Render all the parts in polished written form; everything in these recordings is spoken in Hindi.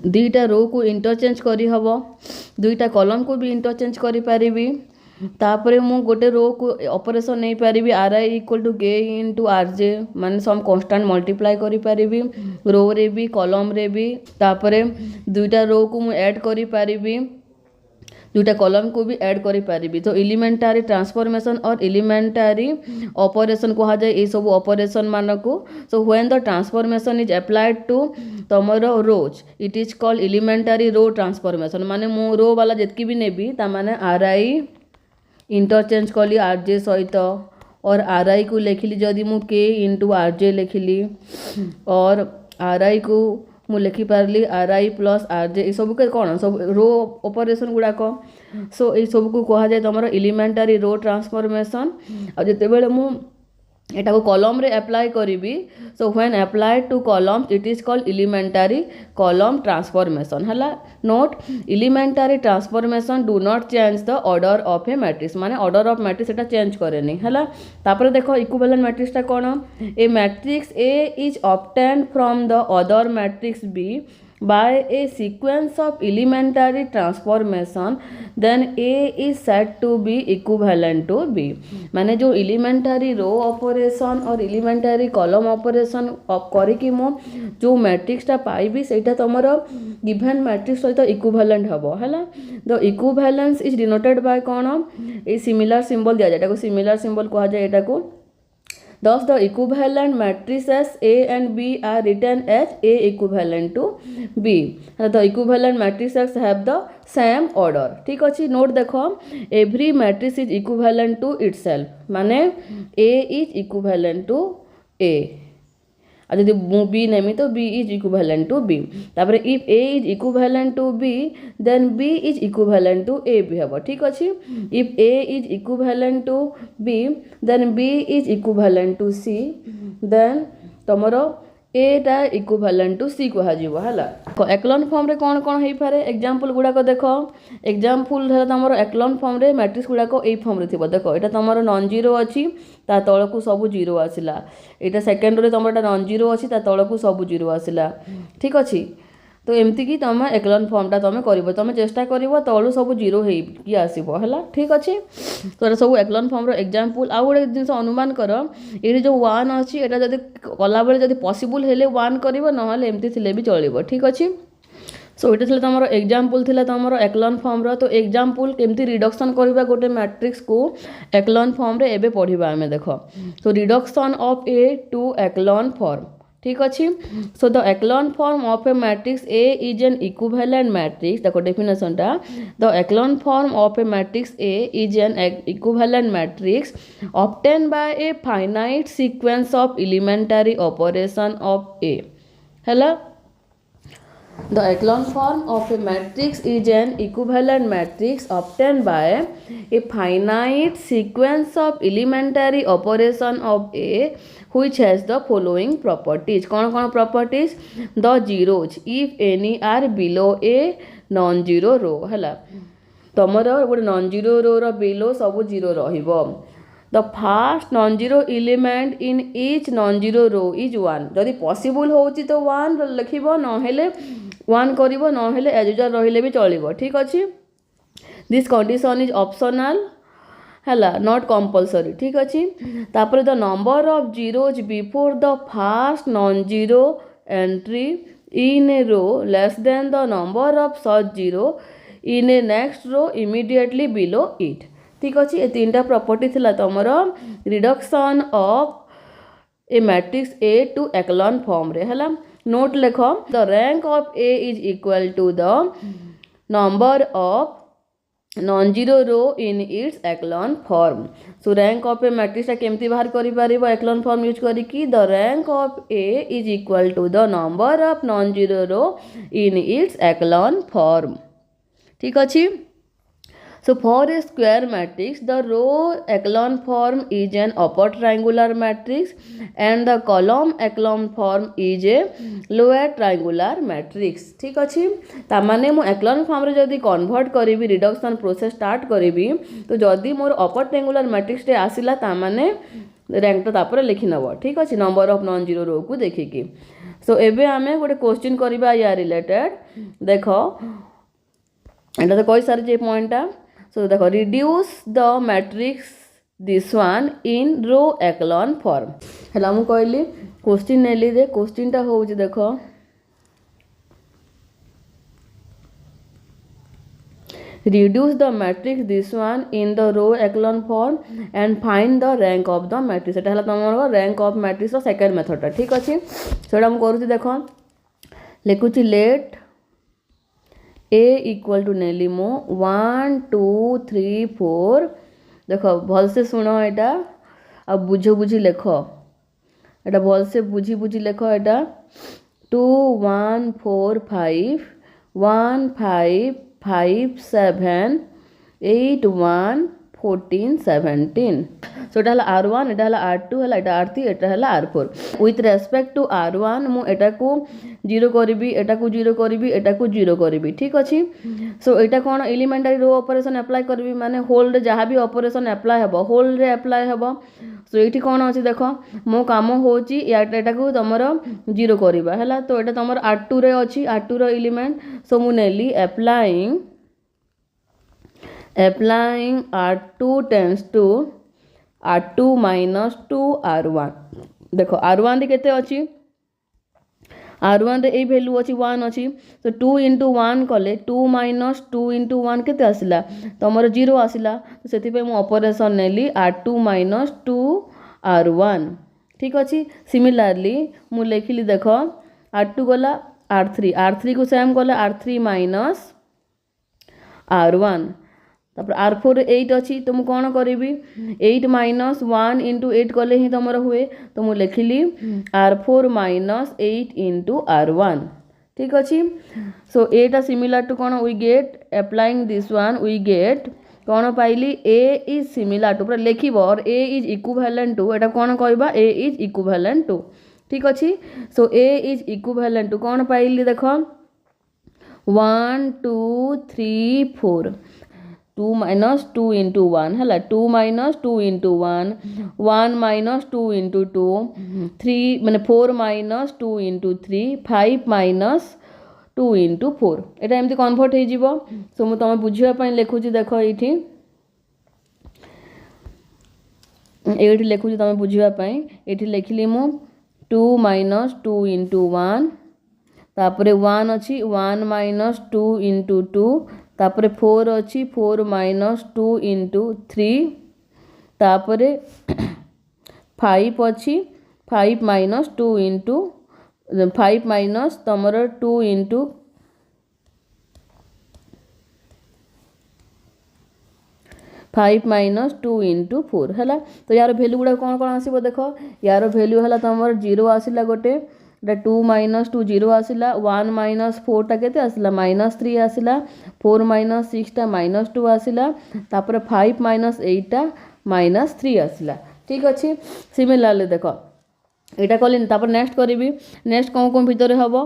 दुईटा रो को इंटरचेंज करी हबो, दुईटा कॉलम को भी इंटरचेंज करी पारिबी। तापरे मु गोटे रो को ऑपरेशन नहीं पारिबी आर आई इक्वल टू के इंटू आर जे माने सम कांस्टेंट मल्टीप्लाई करी पारिबी रो रे भी कॉलम रे भी। तापरे दुईटा रो को मु ऐड करी पारिबी, दुईटा कॉलम को भी ऐड करी पारिबी। तो एलिमेंटारी ट्रांसफॉर्मेशन और एलिमेंटारी ऑपरेशन कहा जाए ये सब ऑपरेशन मान को। So when the transformation is applied to तमर rows it is called elementary row transformation. माने मु रो वाला जितकी भी नेबी ता माने आर आई इंटरचेंज कली आर जे सहित और आर आई को लिखिली जदि मु के इंटू आर जे लिखिली और आर आई को मु लिखिपारि R I plus R J सब के कौन सब रो ऑपरेशन गुड़ाक। सो ये सब को कहा जाए तुम एलिमेंटारी रो ट्रांसफॉर्मेशन। और जिते बेले मु एटा को कॉलम रे अप्लाई करी so when applied to columns it is called elementary column transformation है। Note elementary transformation do not change the order of A matrix माने ऑर्डर ऑफ मैट्रिक्स एटा चेंज करेनी है। तापर देखो इक्विवेलेंट मैट्रिक्स कौन a matrix A is obtained from the other matrix B by a sequence of elementary transformation then A is said to be equivalent to B। माने जो elementary row operation और elementary column operation करिकी मो जो मैट्रिक्स टा पाइबी सेटा तमर गिवन मैट्रिक्स सहित इक्विवेलेंट हबो हैला। The equivalence is denoted by कौन ए सिमिलर सिंबल दिया जाए, एटा को सिमिलर सिंबल कहा जाए एटा को। Thus the equivalent matrices A and B are written as A equivalent to B। The equivalent matrices have the same order। ठीक अच्छी नोट देखो every matrix is equivalent to itself माने A is equivalent to A और यदि बी नेमी तो B is equivalent to B. तापर if A is equivalent to B then B is equivalent to A भी हम। ठीक अच्छे if A is equivalent to B then B is equivalent to C then तुमर एटा इक्विवेलेंट टू सी कहुव है। एक्लन फॉर्म रे कौन कौन हो पारे एग्जांपल गुड़ाक देख। एग्जांपल है तुम एक्लन फॉर्म रे मैट्रिक्स गुड़ाक ए फॉर्म रे थी देख ये तुम नॉन जीरो अच्छी ता तल को सब जीरो आसला, यहाँ सेकेंड रे तुम नॉन जीरो अच्छी ता तल को सब जीरो आसला। ठीक अच्छे तो एमती कि तुम एक्लन फॉर्मटा तुम कर तुम चेष्टा कर तलू सब जीरो हो आसो है। ठीक अच्छे तो ये सब एक्लन फॉर्म एग्जांपल। आउ गोटे जिन अनुमान कर ये जो वन अच्छी यहाँ जब कला बेले जब पॉसिबल हेले वन कर ना एमती थे भी चलो। ठीक अच्छे सो ये तुम एग्जांपल थिला तुम एक्लन फॉर्म तो एग्जांपल केमती रिडक्शन करवा गोटे मैट्रिक्स को एक्लन फॉर्म रे एबे पढ़िबा हमें देख। तो reduction of A to echelon form. ठीक अच्छे so the echelon form of A matrix A is an equivalent matrix. देखो डेफिनेशन टा the echelon form of A matrix A is an equivalent matrix obtain by a finite sequence of elementary operation of A है। The echelon form of a matrix is an equivalent matrix obtained by a finite sequence of elementary operation of A which has the following properties। कौन कौन properties? The zeros if any are below a non-zero row है। तुमर गोटे non zero row row below सब जीरो रहिबो। The first non zero element in each non zero row is one. जदि पॉसिबल होची तो वन लिखिबो नहेले वन करिबो नहेले एज यूजुअल रहिले भी चलिबो। ठीक अच्छे दिस कंडीशन इज ऑप्शनल है नॉट कंपलसरी। ठीक अच्छे तापर the number of zeros before the first non zero entry in a row less than the number of such zero in a next row immediately below it. ठीक अच्छे ये तीन प्रॉपर्टी थिला तुमर reduction of A matrix A to echelon form रे है। नोट लेख the rank of A is equal to the number of non zero row in its echelon form. So rank of A matrix केमती बाहर कर एक्लन फॉर्म यूज करी the rank of A is equal to the number of non zero row in its echelon form. ठीक अच्छे So for a square matrix, the row echelon form is an upper triangular matrix and the column echelon form is a lower triangular matrix। ठीक अच्छे तामाने मु echelon form रे जदि कन्वर्ट करी रिडक्शन प्रोसेस स्टार्ट करी तो जदि मोर अपर ट्रायंगुलर मैट्रिक्स टे आसिला तामाने रैंक तो तापर लिखि नब। ठीक अच्छे नंबर ऑफ नॉन जीरो रो को देखिकी। सो एबे आमे गोटे क्वेश्चन करबा या रिलेटेड देख एटा तो कहि सारी पॉइंटा सो देख reduce the matrix this one in row echelon form है मु कहली क्वेश्चन नेली जे क्वेश्चनटा होउछ देख reduce the matrix this one in the row echelon form and find the rank of the matrix एटा हला तमरो rank of matrix row second method टा ठीक अछि सेटा हम करूची देखो लेकुची लेट a इक्वल टू नेली मो 1 2 3 4 देखो भल से सुनो एटा अब बुझो बुझी लेखो एटा भल से बुझी बुझी लेखो एटा 2 1 4 5 1 5 5 7 8 1 14 17 सो एटा हला R1 एटा हला R2 हला एटा R3 एटा हला R4 with respect to R1 मु एटा को 0 करबी एटा को 0 करबी एटा को 0 करबी ठीक अछि सो एटा कोन एलिमेंटरी रो ऑपरेशन अप्लाई करबी माने होल रे जहां भी ऑपरेशन अप्लाई हबो होल रे अप्लाई हबो सो एठी कोन अछि देखो मो काम होची एटा को तमरो 0 करबा हला तो एटा तमरो R2 रे अछि R2 रो एलिमेंट सो मु नेली applying R2 tends to R2 minus 2 R1 देखो R1 रे केते अछि R1 रे ए वैल्यू अछि 1 अछि तो 2 into 1 कले 2 minus 2 into 1 केते आसिला तमरो 0 आसिला तो सेति पे मु ऑपरेशन नेली R2 minus 2 R1 ठीक अछि सिमिलरली मु लेखिली देखो R2 गला R3 को सेम गला R3 minus R1 तापर R4 8 अछि तो मु कोन करबी 8 minus 1 into 8 कले ही तमरो हुए तो मु लेखिली R4 minus 8 into R1 ठीक अछि सो एटा सिमिलर टू कोन we get applying this one we get कोन पाइली A इज सिमिलर टू पूरा लेखिबो और A इज इक्विवेलेंट टू एटा कोन कहबा A इज इक्विवेलेंट टू ठीक अछि सो A इज इक्विवेलेंट टू कोन पाइली देखो 1 2 3 4 2 minus 2 into 1 हला 2 minus 2 into 1 1 minus 2 into 2 3 माने 4 minus 2 into 3 5 minus 2 into 4 एटा एमती कन्वर्ट हे जिवो सो मु तमे बुझिया पई लेखुची देखो एठी लेखुची तमे बुझिया पई एठी लेखिली मु 2 minus 2 into 1 तापरे 1 अछि 1 minus 2 into 2 तापरे 4 अछि 4 minus 2 into 3 तापरे 5 अछि 5 minus 2 into 5 minus तमरो 2 into 5 minus 2 into 4 हला तो यार वैल्यू गुडा कोन कोन आसीबो देखो यार वैल्यू हला तमरो 0 आसीला गोटे 2 minus 2 0 आसिला 1 minus 4 टा केते आसिला -3 आसिला 4 minus 6 टा -2 आसिला तापर 5 minus 8 टा -3 आसिला ठीक अछि सिमिलरली देखो एटा कलिन तापर नेक्स्ट करबी नेक्स्ट कोन भीतर हबो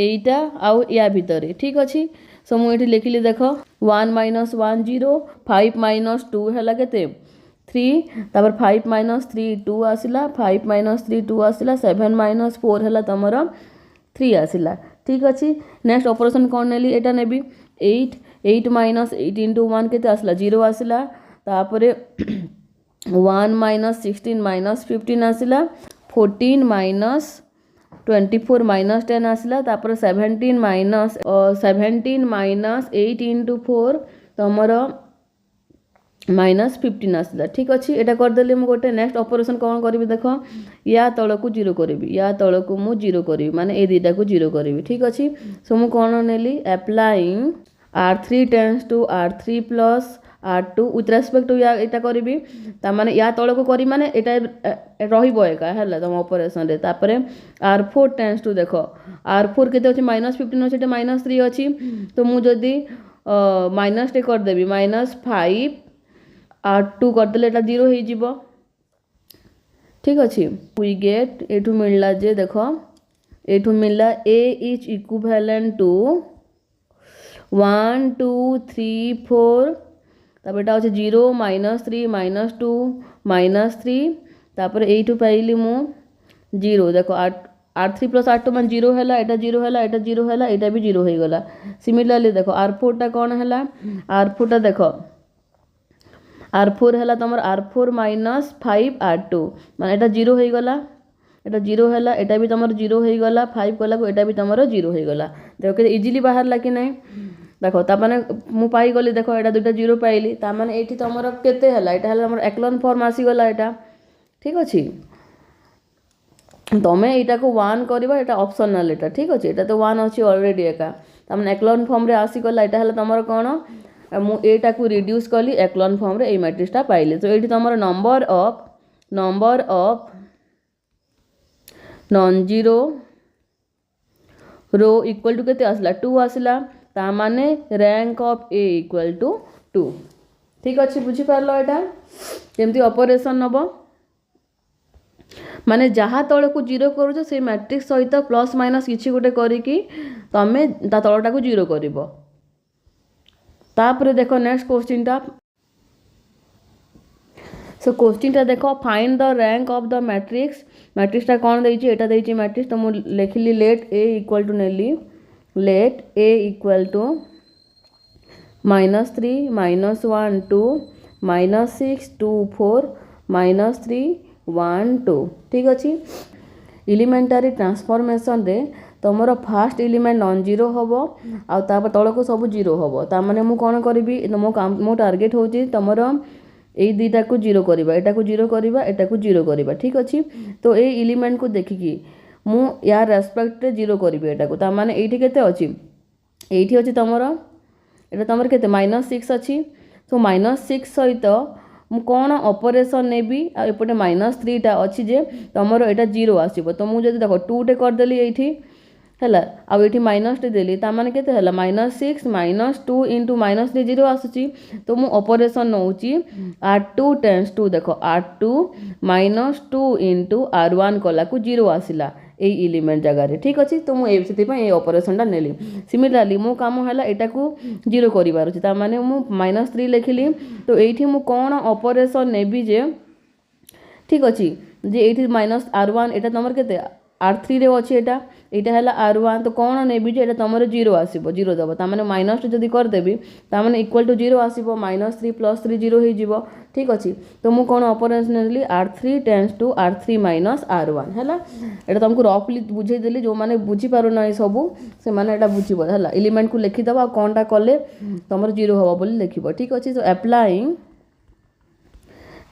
एटा आउ या भीतर ठीक अछि सो मु एठी लिखिली देखो 1 minus 1 0 5 minus 2 हला केते 3 तापर 5 minus 3 2 आसिला 5 minus 3 2 आसिला 7 minus 4 हला तमरो 3 आसिला ठीक अछि नेक्स्ट ऑपरेशन कोन नेली एटा नेबी 8 minus 8 into 1 केते आसिला 0 आसिला तापरे 1 minus 16 minus 15 आसिला 14 minus 24 minus 10 आसिला तापर 17 minus 8 into 4 तमरो -15 आसिला ठीक अछि एटा कर देली मु गोटे नेक्स्ट ऑपरेशन कोन करबी देखो या तळकू 0 करबी या तळकू मु 0 करबी माने ए दुटा को 0 करबी ठीक अछि सो मु कोन नेली applying R3 tends to R3 plus R2 with respect to या एटा करबी ता माने या तळकू करी माने एटा रहिबो एका हला तम ऑपरेशन रे तापरे R4 टेंड्स टू देखो R4 केते अछि -15 अछि एटा -3 अछि तो मु जदी माइनस टे कर देबी -5 R2 कर देले एटा 0 हे जिवो ठीक अछि वी गेट एठू मिलला जे देखो एठू मिलला A इज इक्विवेलेंट टू 1 2 3 4 तापर एटा अछि 0 -3 -2 -3 तापर एठू पाइली मु 0 देखो R3 प्लस R2 मान 0 है, एटा 0 है, एटा 0 है, एटा भी 0 हो गला। सिमिलरली देखो R4 टा कौन है, R4 टा देखो R4 है तुम R4 माइनस 5R2 मान एटा 0 हो गला, एटा 0 है, एटा भी तुम 0 हो गला, 5 कला को एटा भी तुम 0 हो गला। देखो कि इजिली बाहर ला कि नहीं। देखो ताने मु पाई गली, देखो एटा दुटा 0 पाइली, ताने एठी तुम केते है, एटा है तुम एक्लन फॉर्म आसीगला एटा। ठीक अच्छे तुम्हें यहाँ को 1 करवा, यहाँ ऑप्शनल एटा। ठीक अच्छे एटा तो 1 अच्छी ऑलरेडी एका तमें एक्लन फॉर्म रे आसीगला। एटा है तुम कौन मुझा को रिड्यूस कली एक्लन फॉर्म रे मैट्रिक्सटा पाइली। तो ये तुम number of non zero row equal to केते आसला 2 आसला, ता माने rank of A equal to 2। ठीक अच्छे बुझी पारलो एटा केमती ऑपरेशन नबो माने जहाँ तले को 0 करूछ से मैट्रिक्स सहित प्लस माइनस किछि गोटे करिकी तमे ता तलटा को 0 करिवो। तापरे देखो नेक्स्ट क्वेश्चन टा। सो क्वेश्चन टा देखो find the rank of the matrix. मैट्रिक्सटा कौन देछि, एटा देछि मैट्रिक्स। तो मु लिखली लेट ए इक्वल टू नेली लेट ए इक्वल टू -3 -1 2 -6 2 4 -3 1 2। ठीक अच्छे एलिमेंटारी ट्रांसफॉर्मेशन रे तुमर फास्ट एलिमेंट नॉन जीरो हम आपर तल को सब जीरो हम। ताने मु कौन करी मो टार्गेट हूँ तुम यही दुईटा को 0 करवा, एटा को 0 करवा, एटा को 0 करवा। ठीक अच्छे तो ये एलिमेंट को देखिकी मु यार रेस्पेक्ट रे 0 करी एटा को। ताने ये केते अच्छी ये अच्छी तुम एटा तुम के -6 अच्छी। तो -6 सहित मु कौन ऑपरेशन नेबी एपटे -3 टा अच्छी जे तुम एटा 0 आसो। तो मुझे देखो 2 टे करदेली ये है आउ ये माइनस टे देली ताने केते है -6 -2 इंटू -3 0 आसूची। तो मु ऑपरेशन नौची R2 टेंस टू देखो R2 -2 इंटू R1 कला को 0 आसला यही एलिमेंट जगह। ठीक अच्छे तो मुझे ऑपरेशनटा नेली। सिमिलरली मो काम है यहाँ को 0 कर ताने मु -3 लिखिली। तो ये मु कौन ऑपरेशन नेबी जे ठीक अच्छे जे ये -R1 एटा तुम के R3 रे अच्छी एटा यहाँ है R1। तो कौन नेबी जे तुम 0 आसो 0 दब ताने माइनस जदि करदेवी ताने इक्वल टू 0 आसो -3 + 3 0 हो। ठीक अच्छे तो मु कौन operation Nelly R3 tends to R3 - R1 है। यहाँ तुमको रफली बुझेदेली जो मैंने बुझीपार ना सबू से मैंने यहाँ बुझब है एलिमेंट को लिखिदेव आ कौनटा कले तुम 0 हम बोली लिखब। ठीक अच्छे तो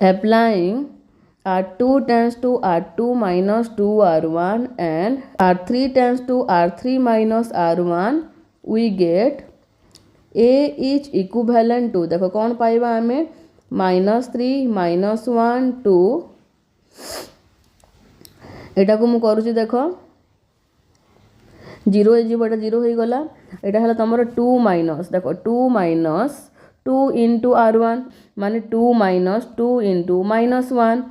applying R2 tends to R2 - 2 R1 and R3 tends to R3 - R1 we get A is equivalent to देखो कौन पाइबा आमे -3 -1 2 एटा को मु करूची देखो 0 हो जीव 0 हो गला। एटा हला तमरो 2 माइनस देखो 2 - 2 इंटू R1 माने 2 - 2 इंटू -1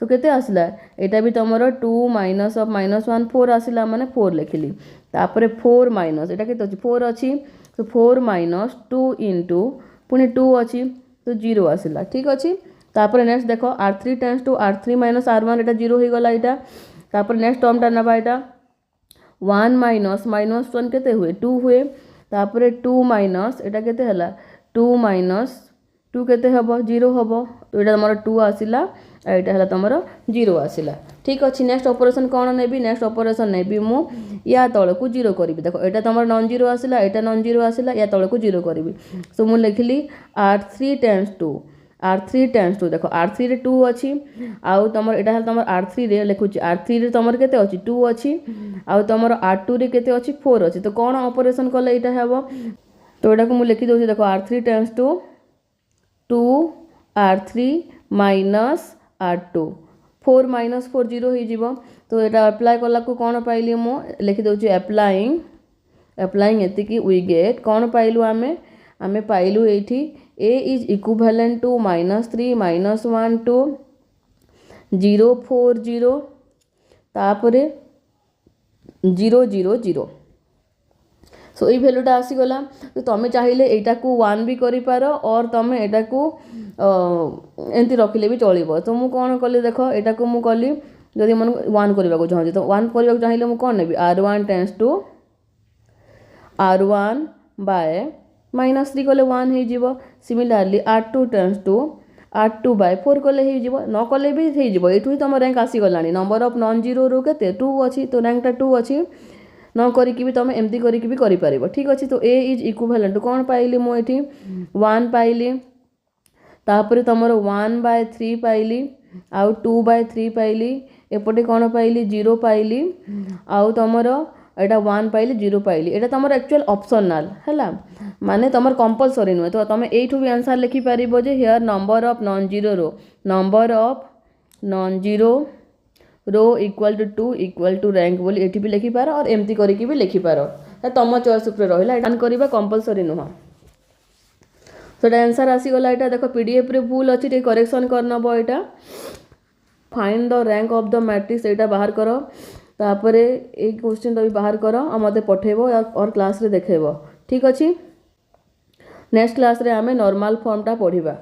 तो केते आसला एटा भी तुमरो 2 माइनस ऑफ -1 4 आसला माने 4 लिखिली। तापरे 4 माइनस एटा केते अछि 4 अछि तो 4 - 2 इंटू पुनी 2 अछि तो 0 आसला। ठीक अछि तापरे नेक्स्ट देखो R3 tends to R3 - R1 एटा 0 हो गला एटा। तापरे नेक्स्ट टर्मटा नबा एटा 1 माइनस -1 केते हुए 2 हुए। तापरे 2 माइनस एटा केते हला 2 माइनस 2 केते हबो 0 हबो। तो एटा हमर 2 आसिला एटा हला तमरो 0 आसिला। ठीक अच्छे नेक्स्ट ऑपरेशन कौन नेबी नेक्स्ट ऑपरेशन नेबी मु या तल को 0 करी। देखो एटा तमरो नॉन जीरो आसिला एटा नॉन जीरो आसिला या तल को 0 करी। सो मु लिखली R3 टेंस टू देखो R3 रे 2 अच्छी आउ तमर एटा हला तमर R3 रे लिखुची R3 रे तमर केते अच्छी 2 अच्छी आउ तमर R2 रे केते अच्छी 4 अच्छी। तो कौन ऑपरेशन कले एटा हेबो तो एटा को मु लिखि दोची देखो R3 tends to 2 R3 - R2 4 - 4 0 हो जीवो। तो एटा अप्लाई कला को कौन पाइली मु लिखि दोची अप्लाइंग एति की वी गेट कौन पाइलु आमे पाइलु एठी A is equivalent to -3 -1 2 0 4 0 तापरे 0 0 0। सो ये भैल्यूटा आसीगला। तो तुम चाहिए यहाँ को 1 भी कर और तुम यहाँ को एमती रखिले भी चलो। तो मु कौन कली देख यहाँ को मु कली जदि मन 1 करने को चाहूँ तो 1 करने को चाहिए मुझे कौन नेबी R1 tense to R1 bye -3 कले 1 हो। सिमिलारली R2 tends to R2 bye 4 कले हो न कले भी हो ये तुम रैंक आसीगला number of non zero row के 2 अच्छी तो रैंकटा 2 अच्छी न करी तुम एमती कर ठीक अच्छे। तो ए इज इक्विवेलेंट कौन पाइली मुझे 1 पाइली तापर तुम 1/3 पाइली आउ 2/3 पाइली एपटे कौन पाइली 0 पाइली आउ तुमर एटा 1 पाइली 0 पाइली एटा तुम एक्चुअल ऑप्शनल है माने तुम कंपलसरी नुहे। तो तुम एठू भी आंसर लिखि पारिबो जे here number of non zero row equal to 2 equal to rank बोली एठी भी लिखि पार और एमती करिकि भी लिखि पार तुम चॉइस ऊपर रहिला एटा करबा कंपलसरी नुह। तो आंसर आसीगला यहाँ देख पीडीएफ रे भूल अच्छी टे करेक्शन करनब यहाँ find the rank of the matrix यहाँ बाहर कर तापर ये क्वेश्चन भी बाहर कर और मत पठेब और क्लास रे देखेब ठीक अच्छे। नेक्स्ट क्लास रे आमे नॉर्मल फॉर्म टा पढ़िबा।